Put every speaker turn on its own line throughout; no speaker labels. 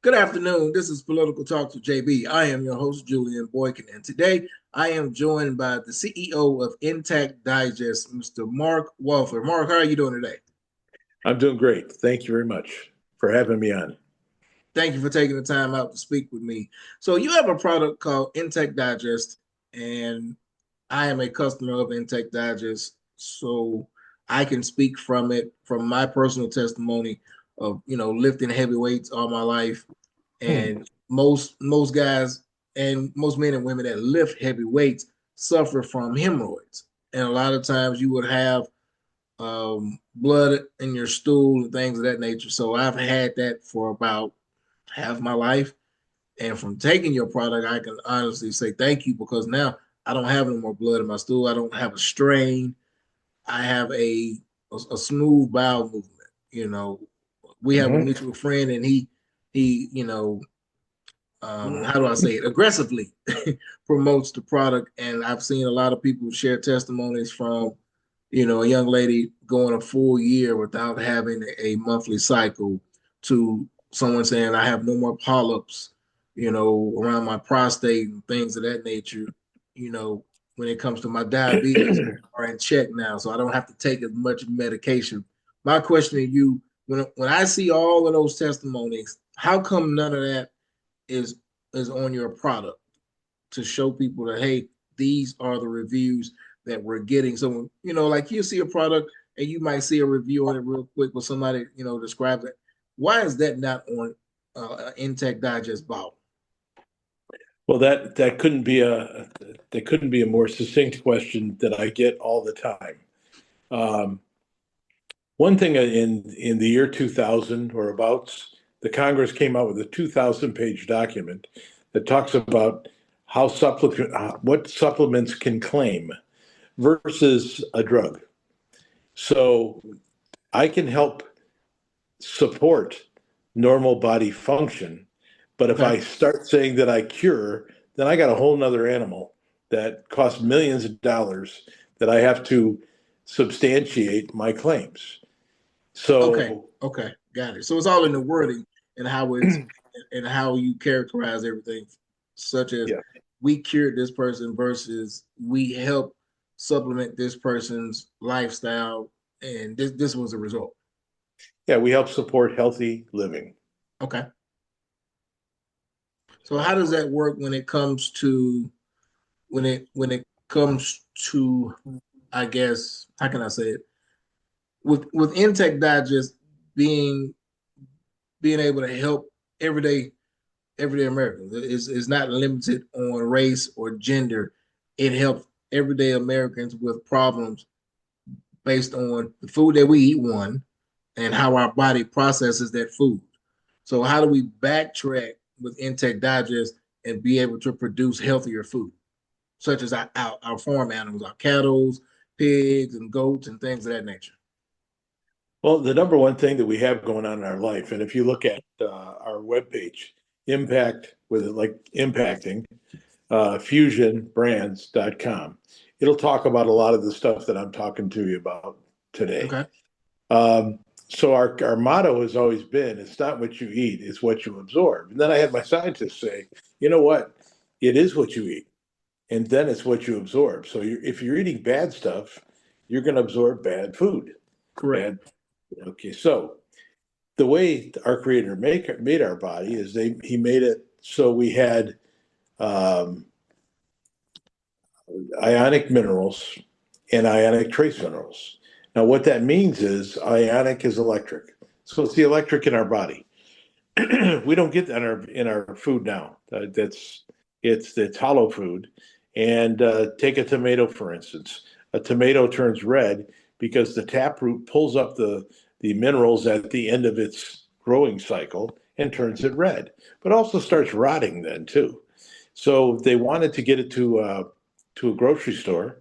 Good afternoon. This is Political Talks with JB. I am your host, Julian Boykin, and today I am joined by the CEO of Intact Digest, Mr. Marc Walther. Marc, how are you doing today?
I'm doing great. Thank you very much for having me on.
Thank you for taking the time out to speak with me. So, you have a product called Intact Digest, and I am a customer of Intact Digest, so I can speak from it, from my personal testimony of lifting heavy weights all my life.
Hmm.
And most guys and most men and women that lift heavy weights suffer from hemorrhoids. And a lot of times you would have blood in your stool and things of that nature. So I've had that for about half my life. And from taking your product, I can honestly say thank you because now I don't have any more blood in my stool. I don't have a strain. I have a smooth bowel movement. You know, we have a
Hmm.
mutual friend, and he how do I say it, aggressively promotes the product. And I've seen a lot of people share testimonies from, a young lady going a full year without having a monthly cycle to someone saying, I have no more polyps, around my prostate and things of that nature, when it comes to my diabetes are in check now. So I don't have to take as much medication. My question to you, when I see all of those testimonies, how come none of that is is on your product to show people that hey, these are the reviews that we're getting. So like you see a product and you might see a review on it real quick with somebody describes it. Why is that not on Intact Digest bottle?
Well, that couldn't be a more succinct question that I get all the time. Um, One thing in the year 2000 or abouts, the Congress came out with a 2,000-page document that talks about what supplements can claim versus a drug. So I can help support normal body function. But if
Okay.
I start saying that I cure, then I got a whole nother animal that costs millions of dollars that I have to substantiate my claims.
Okay.
So,
Okay. Got it. So it's all in the wording and how it's and how you characterize everything, such as
yeah,
we cured this person versus we help supplement this person's lifestyle, and this was a result.
yeah, we help support healthy living.
Okay. So how does that work when it comes to when it comes to I guess how can I say it with Intech Digest being being able to help everyday Americans is not limited on race or gender. It helps everyday Americans with problems based on the food that we eat, one, and how our body processes that food. So how do we backtrack with Intake Digest and be able to produce healthier food, such as our farm animals, our cattle, pigs, and goats, and things of that nature?
Well, the number one thing that we have going on in our life, and if you look at our webpage, impact with it like impacting fusionbrands.com, it'll talk about a lot of the stuff that I'm talking to you about today.
Okay.
Um, so our motto has always been, it's not what you eat, it's what you absorb. And then I had my scientists say, you know what? It is what you eat, and then it's what you absorb. So if you're eating bad stuff, you're going to absorb bad food.
Correct.
Bad. Okay, so the way our creator made our body is he made it so we had um, ionic minerals and ionic trace minerals. Now, what that means is ionic is electric. So it's the electric in our body. We don't get that in our food now. It's hollow food. And take a tomato, for instance. A tomato turns red because the taproot pulls up the minerals at the end of its growing cycle and turns it red, but also starts rotting then too. So they wanted to get it to a grocery store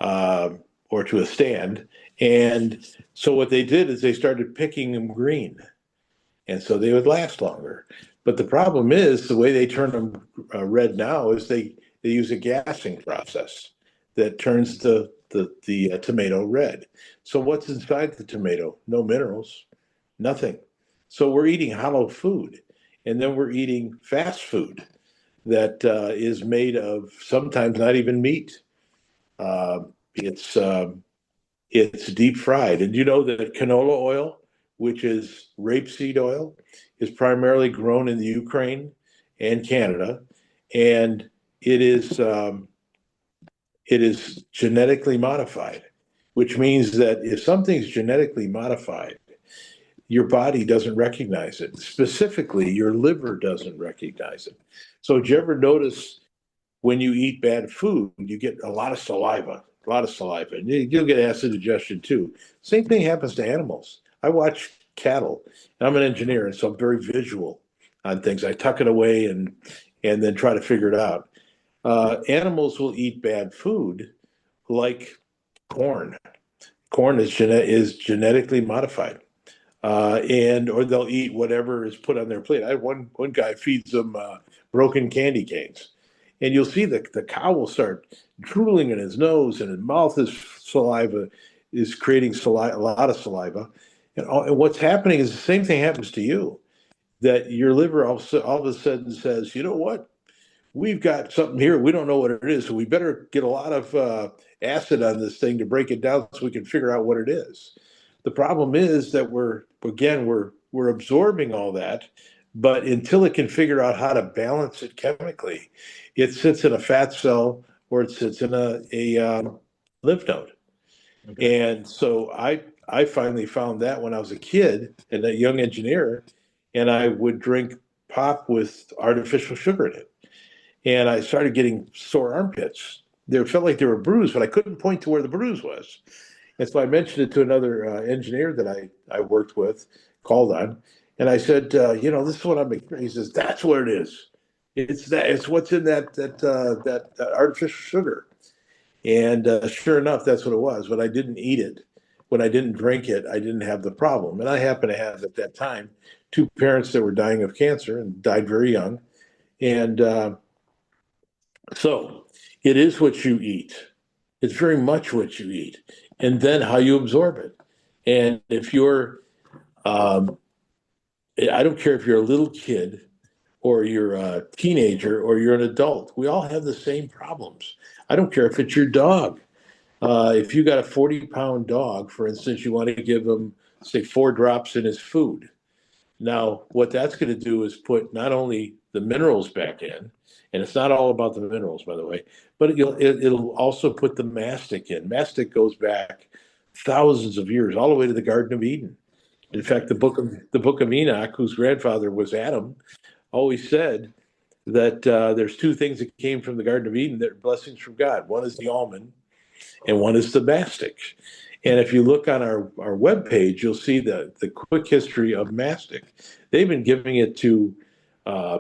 uh, or to a stand, and so what they did is they started picking them green, and so they would last longer. But the problem is the way they turn them red now is they use a gassing process that turns the tomato red. So what's inside the tomato? No minerals, nothing. So we're eating hollow food. And then we're eating fast food that is made of sometimes not even meat. Uh, it's it's deep fried. And you know that canola oil, which is rapeseed oil, is primarily grown in the Ukraine and Canada, and it is um, it is genetically modified, which means that if something's genetically modified, your body doesn't recognize it. Specifically, your liver doesn't recognize it. So, did you ever notice when you eat bad food, you get a lot of saliva, a lot of saliva, and you'll get acid digestion too. Same thing happens to animals. I watch cattle, and I'm an engineer, and so I'm very visual on things. I tuck it away and then try to figure it out. Animals will eat bad food like corn. Corn is genetically modified, and or they'll eat whatever is put on their plate. I one guy feeds them broken candy canes, and you'll see the cow will start drooling in his nose, and his mouth is saliva is creating a lot of saliva, and what's happening is the same thing happens to you. That your liver all of a sudden says, you know what? We've got something here. We don't know what it is. So we better get a lot of acid on this thing to break it down so we can figure out what it is. The problem is that we're absorbing all that, but until it can figure out how to balance it chemically, it sits in a fat cell or it sits in a lymph node.
Okay.
And so I finally found that when I was a kid and a young engineer, and I would drink pop with artificial sugar in it, and I started getting sore armpits. They felt like they were bruised, but I couldn't point to where the bruise was. And so I mentioned it to another engineer that I worked with, called on, and I said, this is what I'm. He says, that's what it is. It's that. It's what's in that artificial sugar. And sure enough, that's what it was. But I didn't eat it. When I didn't drink it, I didn't have the problem. And I happened to have at that time two parents that were dying of cancer and died very young. And so it is what you eat. It's very much what you eat, and then how you absorb it. And if you're, um, I don't care if you're a little kid or you're a teenager or you're an adult, we all have the same problems. I don't care if it's your dog. If you got a 40-pound dog, for instance, you want to give him, say, 4 drops in his food. Now, what that's going to do is put not only the minerals back in, and it's not all about the minerals, by the way, but it'll also put the mastic in. Mastic goes back thousands of years, all the way to the Garden of Eden. In fact, the book of Enoch, whose grandfather was Adam, always said that there's two things that came from the Garden of Eden that are blessings from God. One is the almond, and one is the mastic. And if you look on our webpage, you'll see the quick history of mastic. They've been giving it to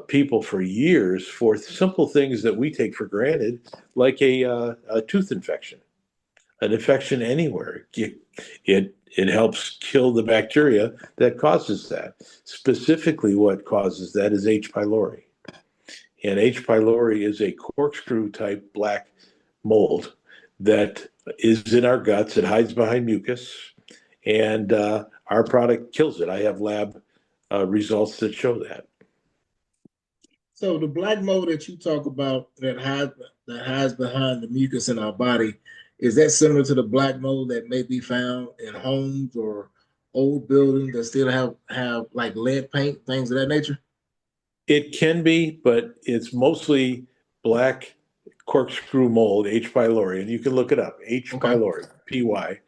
people for years for simple things that we take for granted, like a tooth infection, an infection anywhere. It helps kill the bacteria that causes that. Specifically, what causes that is H. pylori. And H. pylori is a corkscrew type black mold that is in our guts. It hides behind mucus, and our product kills it. I have lab results that show that.
So the black mold that you talk about that hides behind the mucus in our body, is that similar to the black mold that may be found in homes or old buildings that still have like lead paint, things of that nature?
It can be, but it's mostly black corkscrew mold, H. pylori, and you can look it up, H.
Okay.
pylori, PY.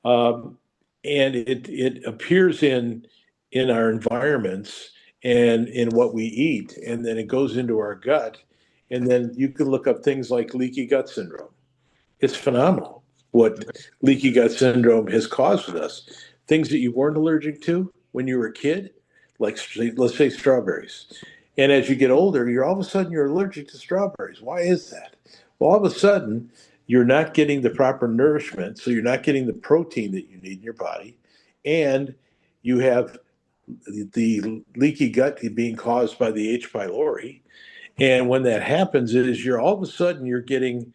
Um, and it appears in our environments and in what we eat, and then it goes into our gut, and then you can look up things like leaky gut syndrome. It's phenomenal what
Okay.
leaky gut syndrome has caused with us. Things that you weren't allergic to when you were a kid, like let's say strawberries. And as you get older, you're all of a sudden you're allergic to strawberries. Why is that? Well, all of a sudden you're not getting the proper nourishment, so you're not getting the protein that you need in your body, and you have the leaky gut being caused by the H. pylori. And when that happens, is you're all of a sudden you're getting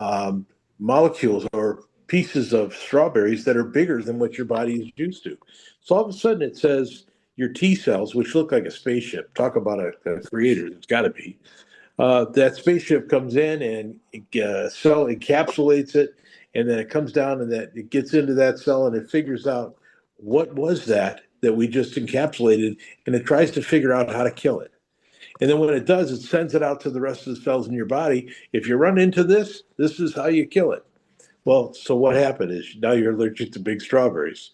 um, molecules or pieces of strawberries that are bigger than what your body is used to. So all of a sudden it says your T cells, which look like a spaceship. Talk about a creator. It's got to be. That spaceship comes in and cell encapsulates it, and then it comes down and that it gets into that cell and it figures out what was that we just encapsulated, and it tries to figure out how to kill it. And then when it does, it sends it out to the rest of the cells in your body. If you run into this, this is how you kill it. Well, so what happened is now you're allergic to big strawberries,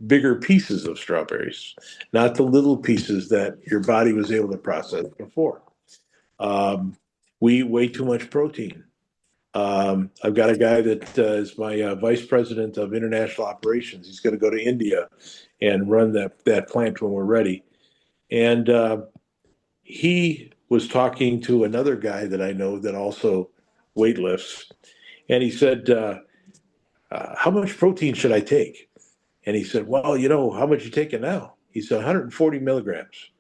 bigger pieces of strawberries, not the little pieces that your body was able to process before. We eat way too much protein. I've got a guy that is my vice president of international operations. He's going to go to India and run that plant when we're ready. And he was talking to another guy that I know that also weightlifts. And he said, how much protein should I take? And he said, well, how much you taking now? He said, 140 milligrams.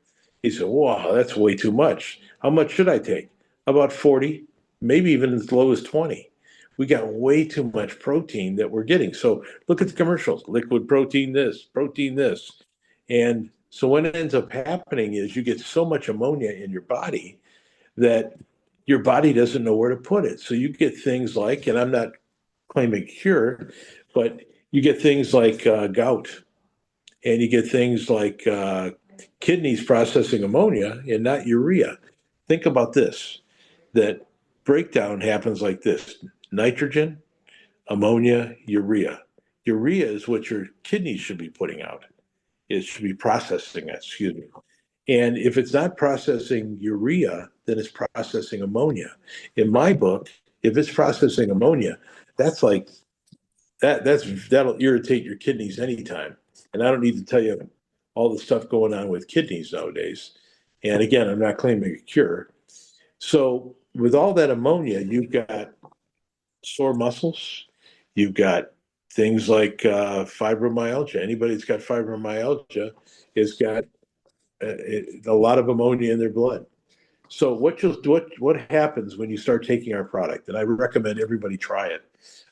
He said, wow, that's way too much. How much should I take? About 40, maybe even as low as 20. We got way too much protein that we're getting. So look at the commercials, liquid protein this, protein this. And so what ends up happening is you get so much ammonia in your body that your body doesn't know where to put it. So you get things like, and I'm not claiming cure, but you get things like gout, and you get things like kidneys processing ammonia and not urea. Think about this, that breakdown happens like this: nitrogen, ammonia, urea. Urea is what your kidneys should be putting out. It should be processing it, excuse me. And if it's not processing urea, then it's processing ammonia. In my book, if it's processing ammonia, that's like that'll irritate your kidneys anytime. And I don't need to tell you all the stuff going on with kidneys nowadays. And again, I'm not claiming a cure. So with all that ammonia, you've got sore muscles, you've got things like fibromyalgia. Anybody that's got fibromyalgia has got a lot of ammonia in their blood. So what happens when you start taking our product? And I recommend everybody try it.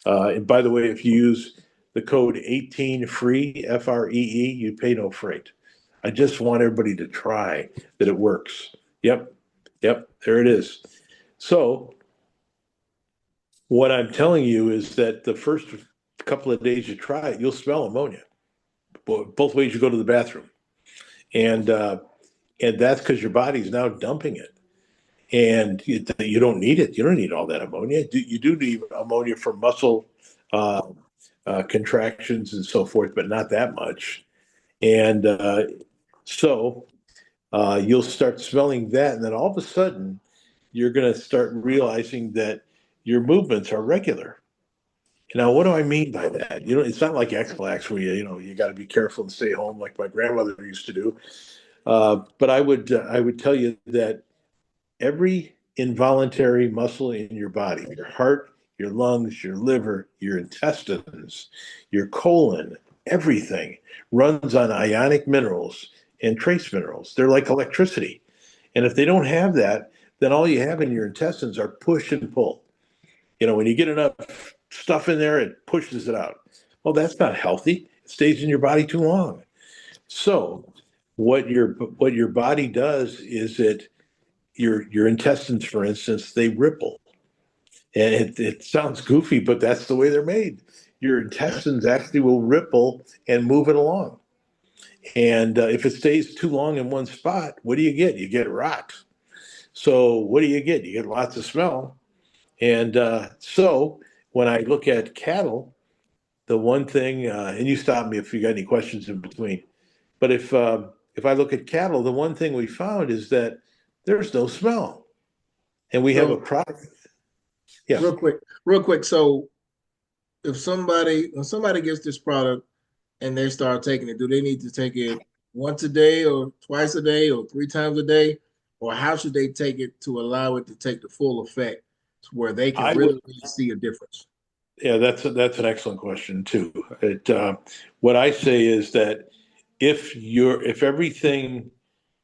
And by the way, if you use the code 18FREE, FREE, you pay no freight. I just want everybody to try that it works. Yep, there it is. So what I'm telling you is that the first couple of days you try it, you'll smell ammonia. Both ways you go to the bathroom. And that's because your body's now dumping it. And you don't need it. You don't need all that ammonia. You do need ammonia for muscle contractions and so forth, but not that much. And so you'll start smelling that, and then all of a sudden, you're going to start realizing that your movements are regular. Now, what do I mean by that? It's not like X-Lax where you got to be careful and stay home like my grandmother used to do. But I would tell you that every involuntary muscle in your body, your heart, your lungs, your liver, your intestines, your colon, everything runs on ionic minerals and trace minerals. They're like electricity. And if they don't have that, then all you have in your intestines are push and pull. When you get enough stuff in there, it pushes it out. Well, that's not healthy. It stays in your body too long. So what your body does is your intestines, for instance, they ripple. And it sounds goofy, but that's the way they're made. Your intestines actually will ripple and move it along. And if it stays too long in one spot, what do you get? You get rot. So what do you get? You get lots of smell. And so when I look at cattle, the one thing, and you stop me if you got any questions in between, but if I look at cattle, the one thing we found is that there's no smell. And we have a product. Yeah.
Real quick. So when somebody gets this product and they start taking it, do they need to take it once a day or twice a day or 3 times a day? Or how should they take it to allow it to take the full effect to where they can really see a difference?
Yeah, that's an excellent question too. What I say is that if everything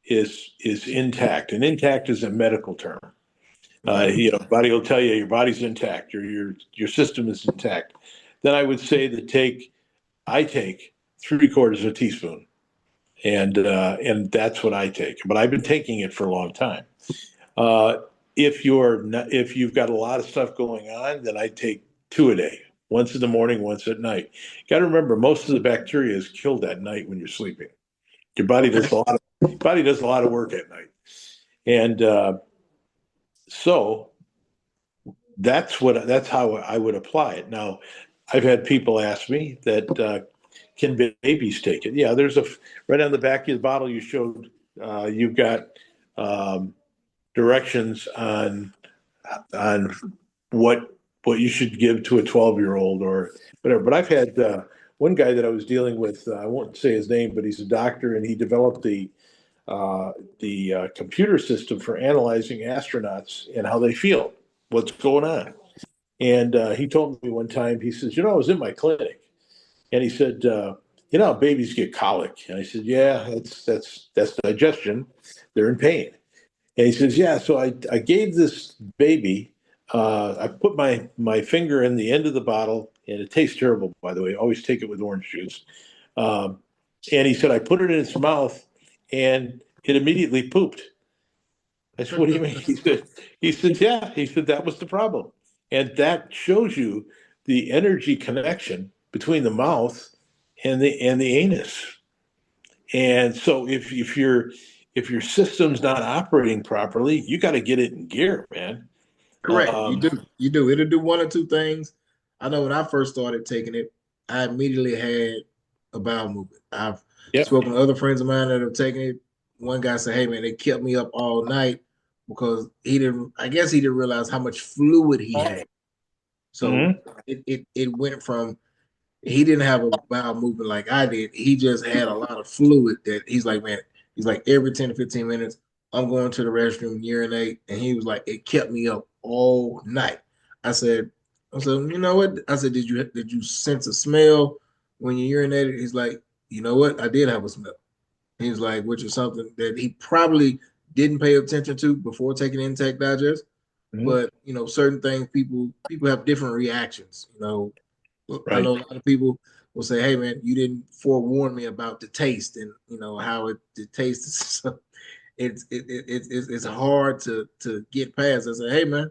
is intact, and intact is a medical term. Body will tell you your body's intact, your system is intact. Then I would say that I take 3/4 of a teaspoon and that's what I take. But I've been taking it for a long time. Uh, if you've got a lot of stuff going on, then I take two a day, once in the morning, once at night. Got to remember, most of the bacteria is killed at night when you're sleeping. Your
Okay.
body does a lot of work at night, and so that's how I would apply it. Now, I've had people ask me that can babies take it? Yeah, there's right on the back of the bottle you showed. You've got um, directions on what you should give to a 12-year-old or whatever. But I've had one guy that I was dealing with. I won't say his name, but he's a doctor, and he developed the computer system for analyzing astronauts and how they feel, what's going on. And he told me one time, he says, I was in my clinic, and he said, how babies get colic. And I said, yeah, that's digestion. They're in pain. And he says, yeah. So I gave this baby. I put my finger in the end of the bottle, and it tastes terrible, by the way. Always take it with orange juice. Um, and he said, I put it in its mouth, and it immediately pooped. I said, what do you mean? He said, yeah. He said that was the problem, and that shows you the energy connection between the mouth and the anus. And so if your system's not operating properly, you got to get it in gear, man.
Correct. You
Um,
do. You do. It'll do one or two things. I know when I first started taking it, I immediately had a bowel movement. I've
yep.
spoken to other friends of mine that have taken it. One guy said, "Hey man, it kept me up all night because he didn't. I guess he didn't realize how much fluid he had. So
Hmm.
it went from he didn't have a bowel movement like I did. He just had a lot of fluid that he's like, man, he's like every 10 to 15 minutes, I'm going to the restroom, urinate. And he was like, it kept me up all night. I said, you know what? I said, did you sense a smell when you urinated? He's like, you know what? I did have a smell. He was like, which is something that he probably didn't pay attention to before taking Intake Digest.
Hmm.
But certain things people have different reactions. I
Right.
know a lot of people will say, "Hey, man, you didn't forewarn me about the taste and how it tastes." So it's hard to get past. I said, "Hey, man,"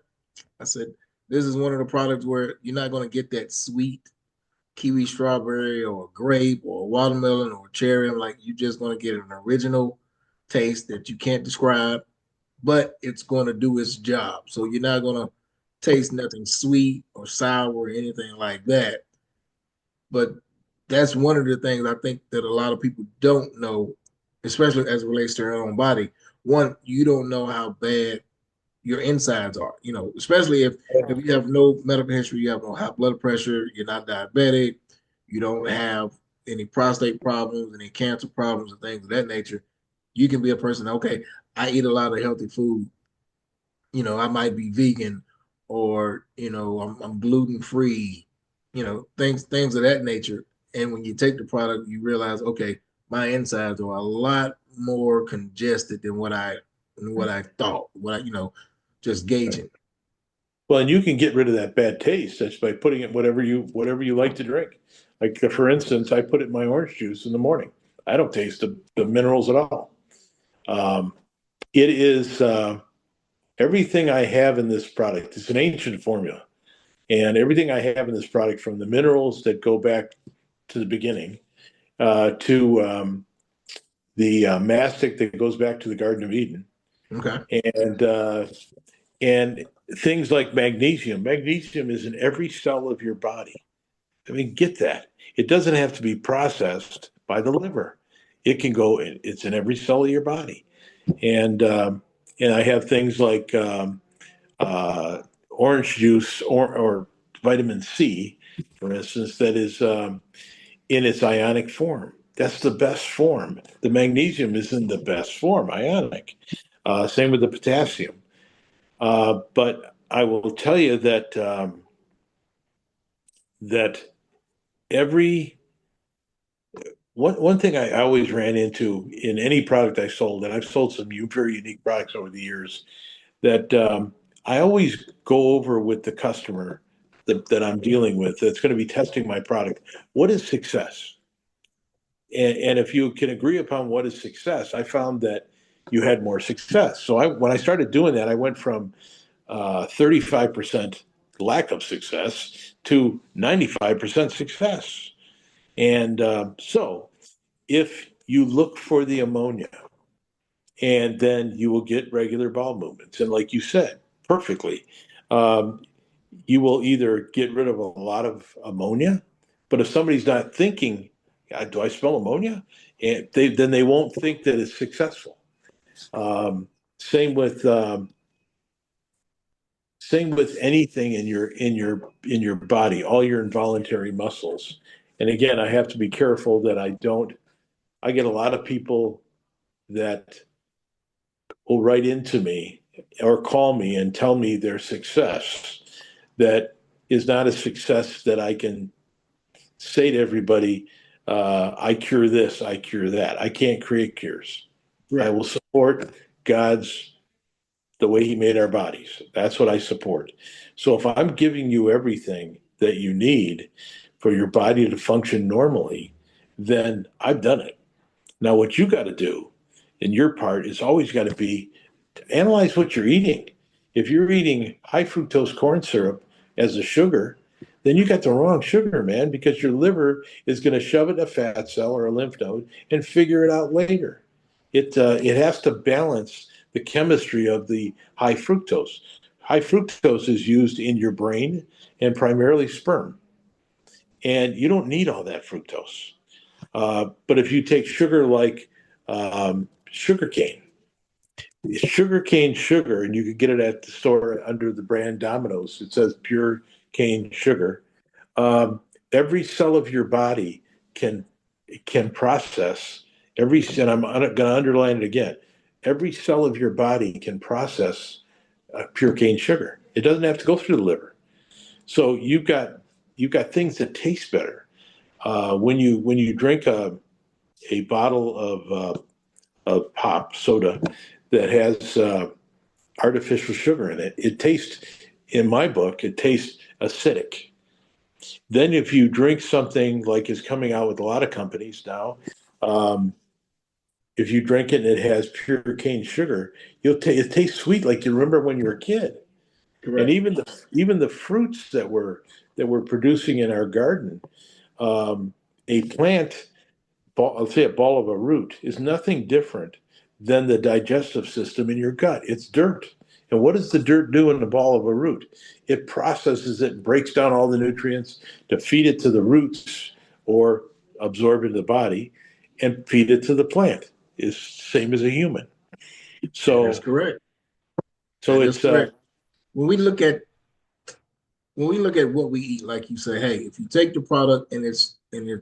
I said, "this is one of the products where you're not going to get that sweet kiwi strawberry or grape or watermelon or cherry. I'm like, you're just going to get an original taste that you can't describe, but it's going to do its job. So you're not going to taste nothing sweet or sour or anything like that." But that's one of the things I think that a lot of people don't know, especially as it relates to their own body. One, you don't know how bad your insides are, especially if you have no medical history, you have no high blood pressure, you're not diabetic, you don't have any prostate problems, any cancer problems, and things of that nature. You can be a person, okay, I eat a lot of healthy food. I might be vegan or, I'm gluten free, things of that nature. And when you take the product, you realize, okay, my insides are a lot more congested than what I thought, just gauging.
Well, and you can get rid of that bad taste just by putting it whatever you like to drink. Like for instance, I put it in my orange juice in the morning. I don't taste the minerals at all. Um, it is everything I have in this product. It's an ancient formula, and everything I have in this product, from the minerals that go back to the beginning, to the mastic that goes back to the Garden of Eden,
Okay.
and and things like magnesium. Magnesium is in every cell of your body. I mean, get that. It doesn't have to be processed by the liver. It can go. It's in every cell of your body, and I have things like orange juice or vitamin C, for instance, that is in its ionic form. That's the best form. The magnesium is in the best form, ionic. Same with the potassium. But I will tell you that every one thing I always ran into in any product I sold, and I've sold some very unique products over the years, that I always go over with the customer that I'm dealing with that's going to be testing my product. What is success? and if you can agree upon what is success, I found that you had more success. So when I started doing that, I went from 35% lack of success to 95% success. And so if you look for the ammonia, and then you will get regular bowel movements. And like you said, perfectly, um, you will either get rid of a lot of ammonia, but if somebody's not thinking, do I smell ammonia? And then they won't think that it's successful. Um, same with same with anything in your body, all your involuntary muscles. And again, I have to be careful that I don't. I get a lot of people that will write into me or call me and tell me their success that is not a success that I can say to everybody, I cure this, I cure that. I can't create cures. I
Right.
will support God's the way he made our bodies. That's what I support. So if I'm giving you everything that you need for your body to function normally, then I've done it. Now, what you got to do in your part is always got to be to analyze what you're eating. If you're eating high fructose corn syrup as a sugar, then you got the wrong sugar, man, because your liver is going to shove it in a fat cell or a lymph node and figure it out later. It has to balance the chemistry of the high fructose. High fructose is used in your brain and primarily sperm, and you don't need all that fructose. But if you take sugar like sugar cane, sugarcane sugar, and you can get it at the store under the brand Domino's. It says pure cane sugar. Every cell of your body can process and I'm going to underline it again. Every cell of your body can process pure cane sugar. It doesn't have to go through the liver. So you've got things that taste better when you drink a bottle of pop soda that has artificial sugar in it. It tastes, in my book, it tastes acidic. Then if you drink something like is coming out with a lot of companies now, um, if you drink it and it has pure cane sugar, it tastes sweet like you remember when you were a kid. And
Correct.
even the fruits that we're producing in our garden, a plant I'll say a ball of a root is nothing different than the digestive system in your gut. It's dirt. And what does the dirt do in the ball of a root? It processes it, breaks down all the nutrients to feed it to the roots or absorb it in the body and feed it to the plant. It's same as a human.
That is
So
correct.
so
That is
it's
correct. When we look at what we eat, like you say, hey, if you take the product and it's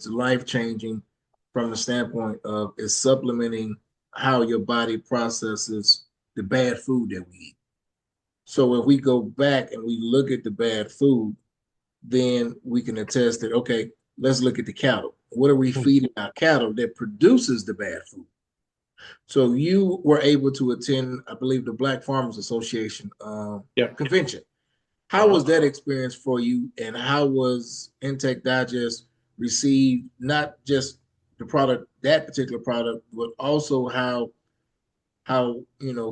life changing from the standpoint of it's supplementing how your body processes the bad food that we eat. So if we go back and we look at the bad food, then we can attest that okay, let's look at the cattle. What are we feeding our cattle that produces the bad food? So you were able to attend, I believe, the Black Farmers Association
yeah.
convention. How was
Uh-huh.
that experience for you, and how was Intake Digest received? Not just the product, that particular product, but also how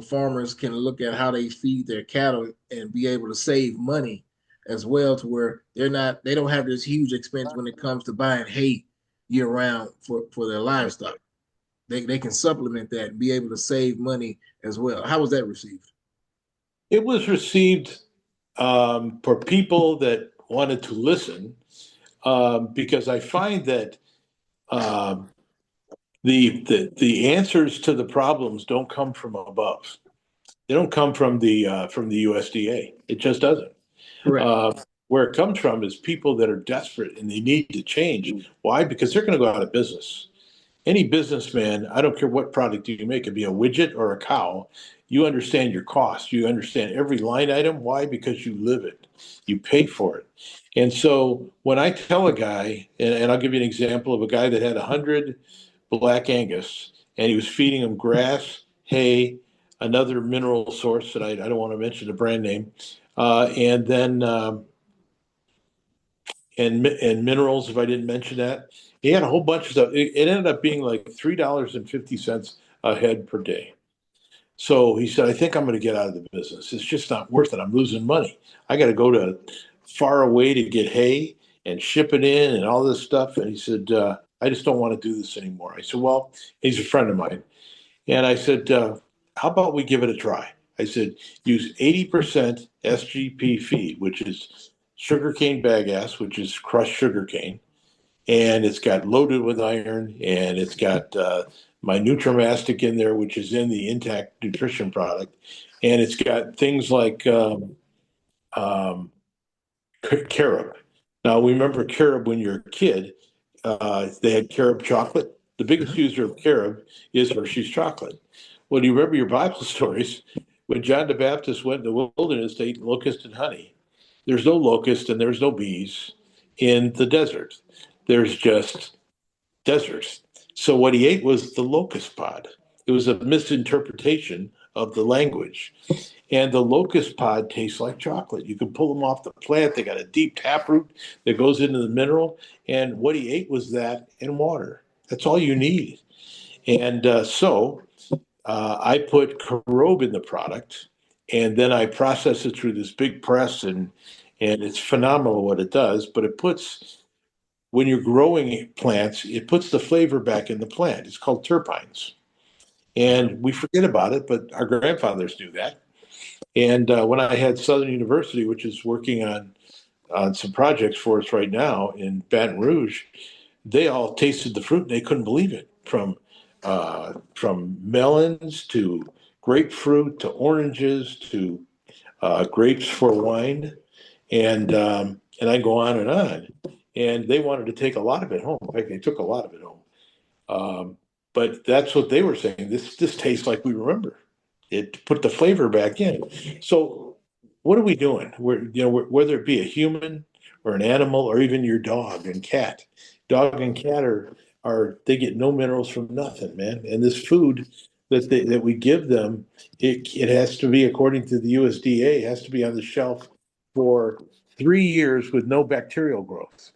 farmers can look at how they feed their cattle and be able to save money as well, to where they don't have this huge expense when it comes to buying hay year round for their livestock. They can supplement that and be able to save money as well. How was that received?
It was received for people that wanted to listen because I find that um, the answers to the problems don't come from above. They don't come from the USDA. It just doesn't.
Correct.
Uh, where it comes from is people that are desperate and they need to change. Why? Because they're going to go out of business. Any businessman, I don't care what product you make, it be a widget or a cow, you understand your cost. You understand every line item. Why? Because you live it. You pay for it. And so when I tell a guy, and I'll give you an example of a guy that had 100 black Angus and he was feeding them grass, hay, another mineral source that I don't want to mention the brand name, and then and minerals if I didn't mention that. He had a whole bunch of stuff. It ended up being like $3.50 a head per day. So he said, I think I'm going to get out of the business. It's just not worth it. I'm losing money. I got to go to far away to get hay and ship it in and all this stuff. And he said, I just don't want to do this anymore. I said, well, he's a friend of mine. And I said, how about we give it a try? I said, use 80% SGP feed, which is sugarcane bagasse, which is crushed sugarcane. And it's got loaded with iron, and it's got my Nutramastic in there, which is in the intact nutrition product. And it's got things like um, carob. Now, we remember carob when you're a kid. They had carob chocolate. The biggest user of carob is Hershey's chocolate. Well, do you remember your Bible stories? When John the Baptist went in the wilderness to eat locust and honey, there's no locust and there's no bees in the desert. There's just desert. So what he ate was the locust pod. It was a misinterpretation of the language. And the locust pod tastes like chocolate. You can pull them off the plant. They got a deep taproot that goes into the mineral. And what he ate was that and water. That's all you need. And I put carob in the product, and then I process it through this big press, and it's phenomenal what it does. But it puts when you're growing plants, it puts the flavor back in the plant. It's called terpenes. And we forget about it, but our grandfathers knew that. And when I had Southern University, which is working on some projects for us right now in Baton Rouge, they all tasted the fruit and they couldn't believe it. From melons to grapefruit to oranges to grapes for wine, and I go on and on. And they wanted to take a lot of it home. In fact, they took a lot of it home. But that's what they were saying. This tastes like we remember. It put the flavor back in. So what are we doing? Whether it be a human or an animal or even your dog and cat. Dog and cat are they get no minerals from nothing, man. And this food that we give them, it has to be according to the USDA, it has to be on the shelf for 3 years with no bacterial growth.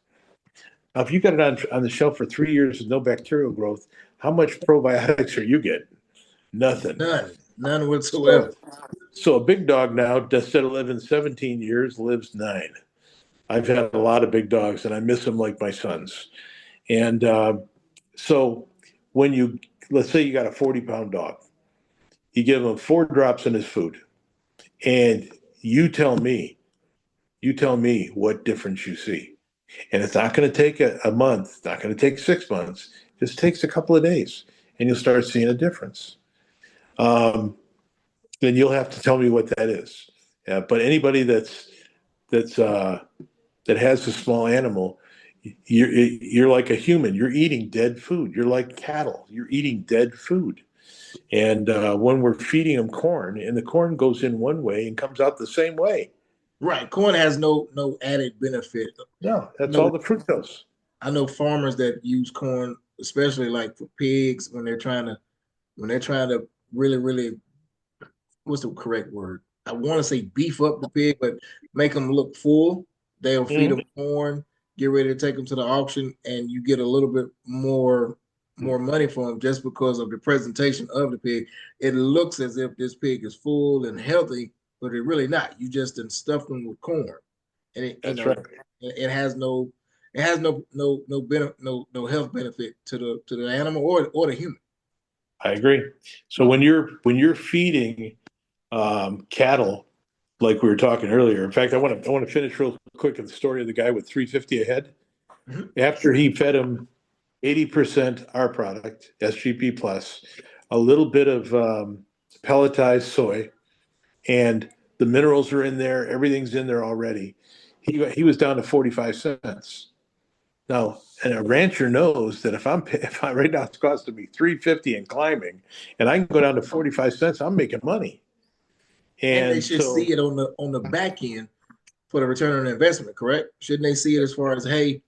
Now, if you got it on the shelf for 3 years with no bacterial growth, how much probiotics are you getting? Nothing.
None whatsoever.
So, so a big dog now, instead of living 17 years, lives 9. I've had a lot of big dogs, and I miss them like my sons. And so when let's say you got a 40-pound dog, you give him 4 drops in his food, and you tell me what difference you see. And it's not going to take a month, it's not going to take 6 months. It just takes a couple of days, and you'll start seeing a difference. Then you'll have to tell me what that is. But anybody that's that has a small animal, you're like a human. You're eating dead food. You're like cattle. You're eating dead food. And when we're feeding them corn, and the corn goes in one way and comes out the same way.
Right. Corn has no added benefit.
No, that's
No,
all the fructose.
I know farmers that use corn, especially like for pigs when they're trying to really what's the correct word? I want to say beef up the pig, but make them look full. They'll feed them
Mhm.
corn, get ready to take them to the auction, and you get a little bit more money for them just because of the presentation of the pig. It looks as if this pig is full and healthy, but it really not. You just done stuffed them with corn, and
That's right.
it has no health benefit to the animal or the human.
I agree. So when you're feeding cattle, like we were talking earlier. In fact, I want to finish real quick with the story of the guy with 350 a head.
Mhm.
After he fed him 80% our product, SGP plus, a little bit of pelletized soy, and the minerals are in there. Everything's in there already. He was down to 45 cents. Now, and a rancher knows that if I right now it's costing me 350 and climbing, and I can go down to 45 cents, I'm making money.
And they
And
should
so
see it on the back end for the return on investment, correct? Shouldn't they see it as far as, hey,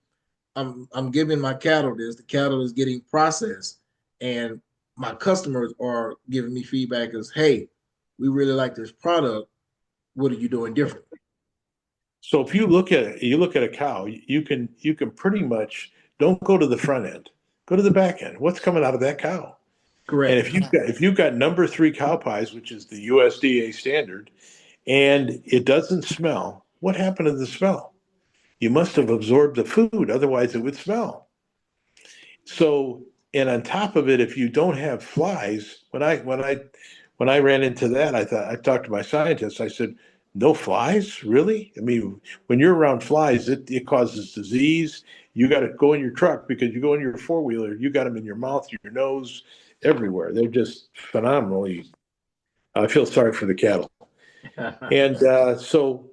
I'm giving my cattle this, the cattle is getting processed, and my customers are giving me feedback as, hey, we really like this product. What are you doing different?
So if you look at a cow, you can pretty much Don't go to the front end. Go to the back end. What's coming out of that cow? And
Correct.
if you've got number three cow pies, which is the USDA standard, and it doesn't smell, what happened to the smell? You must have absorbed the food, otherwise it would smell. So, and on top of it, if you don't have flies, when I ran into that, I talked to my scientists. I said, "No flies, really? I mean, when you're around flies, it causes disease. You got to go in your truck because you go in your four wheeler, you got them in your mouth, your nose, everywhere. They're just phenomenally. I feel sorry for the cattle." And so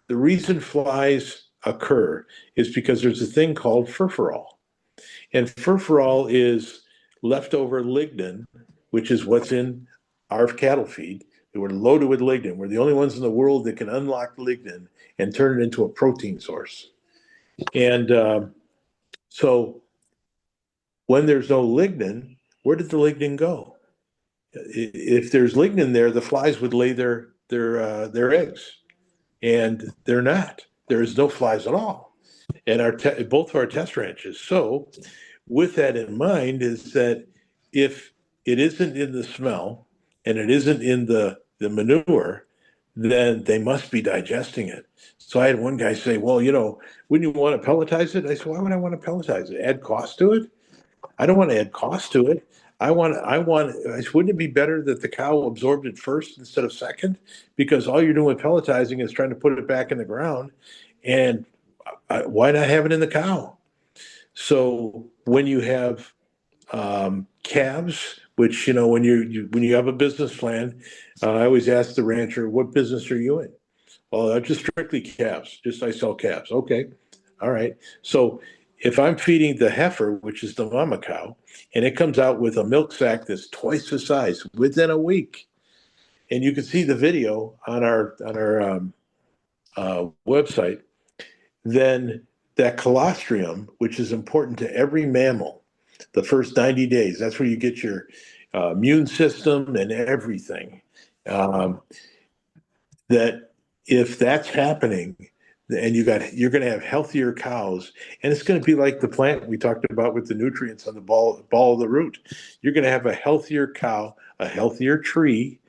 the reason flies occur is because there's a thing called furfural. And furfural is leftover lignin, which is what's in our cattle feed. We're loaded with lignin. We're the only ones in the world that can unlock lignin and turn it into a protein source. And so when there's no lignin, where did the lignin go? If there's lignin there, the flies would lay their eggs, and they're not. There is no flies at all, and both of our test ranches. So with that in mind is that if it isn't in the smell and it isn't in the manure, then they must be digesting it. So I had one guy say, well, wouldn't you want to pelletize it? I said, why would I want to pelletize it? Add cost to it? I don't want to add cost to it. Wouldn't it be better that the cow absorbed it first instead of second? Because all you're doing with pelletizing is trying to put it back in the ground. And why not have it in the cow? So when you have calves, which when you have a business plan, I always ask the rancher, "What business are you in?" "Well, just strictly calves. Just I sell calves." "Okay, all right." So if I'm feeding the heifer, which is the mama cow, and it comes out with a milk sack that's twice the size within a week, and you can see the video on our website, then that colostrum, which is important to every mammal, the first 90 days, that's where you get your immune system and everything. Um, that if that's happening, and you're going to have healthier cows, and it's going to be like the plant we talked about with the nutrients on the ball of the root. You're going to have a healthier cow, a healthier tree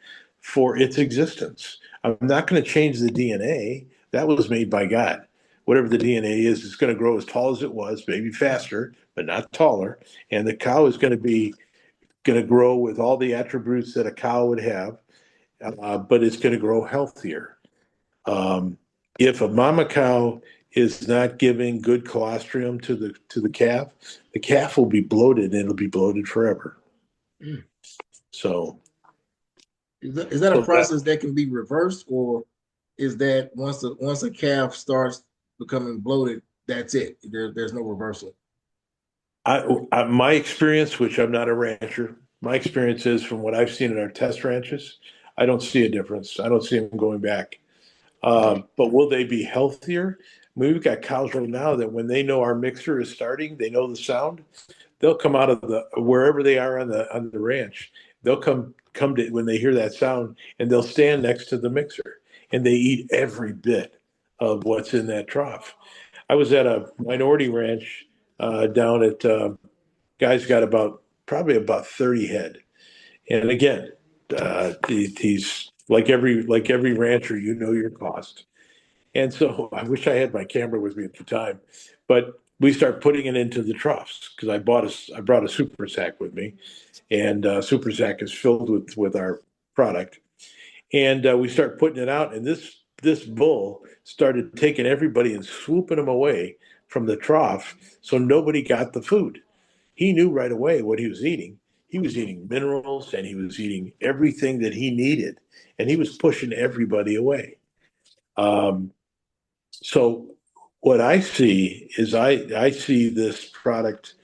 for its existence. I'm not going to change the DNA. That was made by God. Whatever the DNA is, it's going to grow as tall as it was, maybe faster, but not taller. And the cow is going to grow with all the attributes that a cow would have, but it's going to grow healthier. Um, if a mama cow is not giving good colostrum to the calf will be bloated, and it'll be bloated forever.
Mm.
So,
Is that a
so that
process that can be reversed, or is that once a calf starts becoming bloated, that's it? There's no reversal.
my experience, which I'm not a rancher, my experience is from what I've seen in our test ranches, I don't see a difference. I don't see them going back. But will they be healthier? I mean, we've got cows right now that when they know our mixer is starting, they know the sound. They'll come out of the wherever they are on the ranch. They'll come to when they hear that sound, and they'll stand next to the mixer, and they eat every bit of what's in that trough. I was at a minority ranch down at guy's got probably about 30 head, and again, he's like every rancher, your cost. And so I wish I had my camera with me at the time, but we start putting it into the troughs because I brought a super sack with me, and super sack is filled with our product, and we start putting it out, and this bull started taking everybody and swooping them away from the trough, so nobody got the food. He knew right away what he was eating. He was eating minerals, and he was eating everything that he needed, and he was pushing everybody away. Um, so what I see is I see this product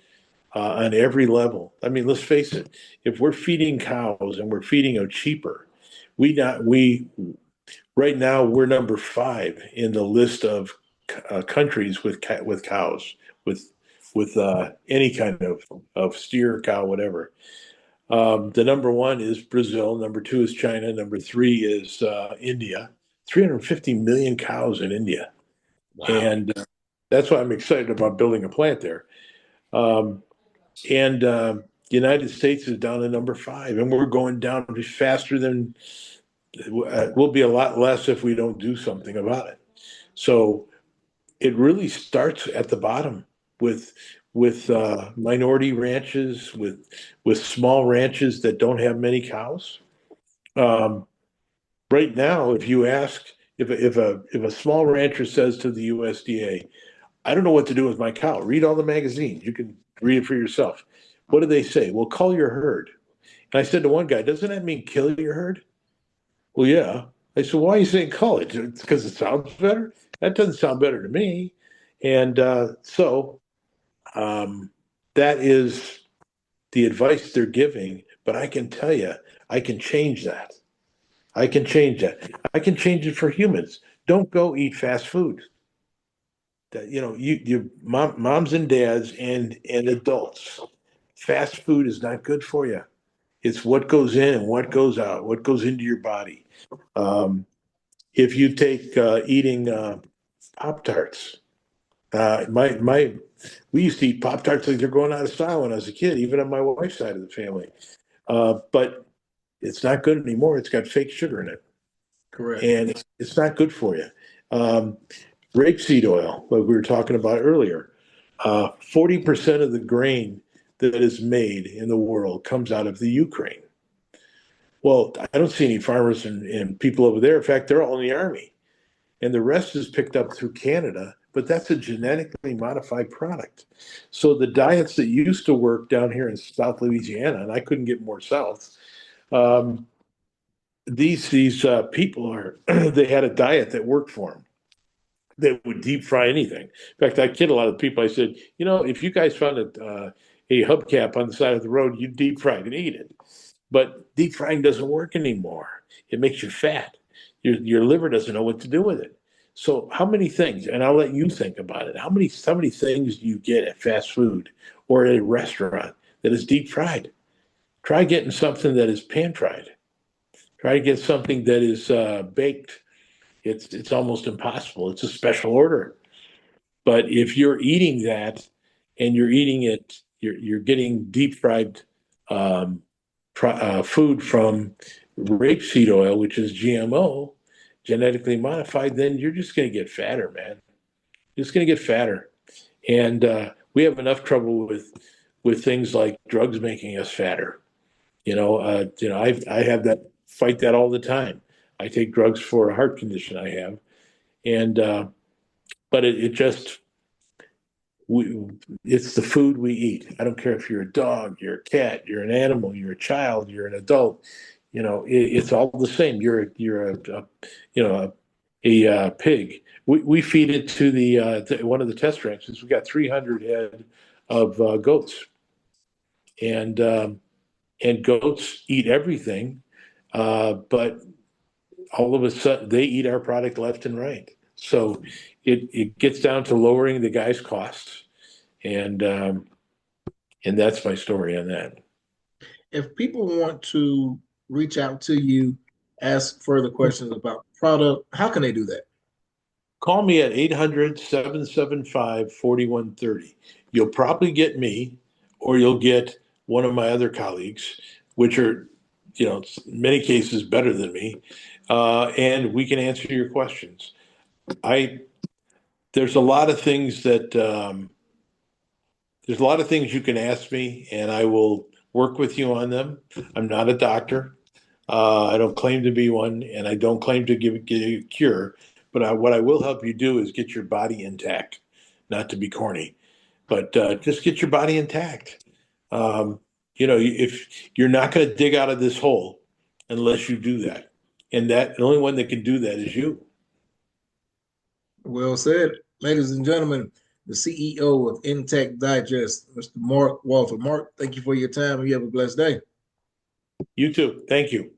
on every level. I mean, let's face it. If we're feeding cows and we're feeding them cheaper, we right now we're number 5 in the list of countries with cows with any kind of steer, cow, whatever. The number 1 is Brazil. Number 2 is China. Number 3 is India. 350 million cows in India.
Wow.
And that's why I'm excited about building a plant there. And the United States is down to number 5, and we're going down faster than we'll be a lot less if we don't do something about it. So it really starts at the bottom with minority ranches, with small ranches that don't have many cows. Um, right now, if you ask if a small rancher says to the USDA, I don't know what to do with my cow. Read all the magazines. You can read it for yourself. What do they say? Well, cull your herd. And I said to one guy, doesn't that mean kill your herd? Well, yeah. I said, why are you saying call it? It's because it sounds better? That doesn't sound better to me. And so that is the advice they're giving. But I can tell you, I can change that. I can change that. I can change it for humans. Don't go eat fast food. That you moms and dads and adults. Fast food is not good for you. It's what goes in and what goes out, what goes into your body. Um, if you take eating Pop Tarts, my we used to eat Pop Tarts like they're going out of style when I was a kid, even on my wife's side of the family. But it's not good anymore. It's got fake sugar in it,
Correct.
and it's not good for you. Um, Rapeseed oil, like we were talking about earlier, 40% of the grain that is made in the world comes out of the Ukraine. Well, I don't see any farmers and people over there. In fact, they're all in the army, and the rest is picked up through Canada. But that's a genetically modified product. So the diets that used to work down here in South Louisiana, and I couldn't get more south, um, these people are they had a diet that worked for them. They would deep fry anything. In fact, I kid a lot of people. I said, if you guys found a hubcap on the side of the road, you deep fry it and eat it. But deep frying doesn't work anymore. It makes you fat. Your liver doesn't know what to do with it. So how many things, and I'll let you think about it, how many things do you get at fast food or at a restaurant that is deep fried? Try getting something that is pan fried. Try to get something that is baked. It's almost impossible. It's a special order. But if you're eating that and you're eating it, you're getting deep fried um, food from rapeseed oil, which is GMO, genetically modified, then you're just going to get fatter, man. You're just going to get fatter. And we have enough trouble with things like drugs making us fatter. I have that fight that all the time. I take drugs for a heart condition I have, and but it just we it's the food we eat. I don't care if you're a dog, you're a cat, you're an animal, you're a child, you're an adult. It's all the same. You're a pig. We feed it to one of the test ranches. We got 300 head of goats, and goats eat everything, but all of a sudden they eat our product left and right. So it gets down to lowering the guy's costs, and that's my story on that.
If people want to reach out to you, ask further questions about the product, how can they do that?
Call me at 800-775-4130. You'll probably get me, or you'll get one of my other colleagues, which are, in many cases better than me, and we can answer your questions. There's a lot of things you can ask me, and I will work with you on them. I'm not a doctor. I don't claim to be one, and I don't claim to get a cure. But what I will help you do is get your body intact, not to be corny, but just get your body intact. If you're not going to dig out of this hole unless you do that, and the only one that can do that is you.
Well said. Ladies and gentlemen, the CEO of Intech Digest, Mr. Marc Walther. Marc, thank you for your time and you have a blessed day.
You too. Thank you.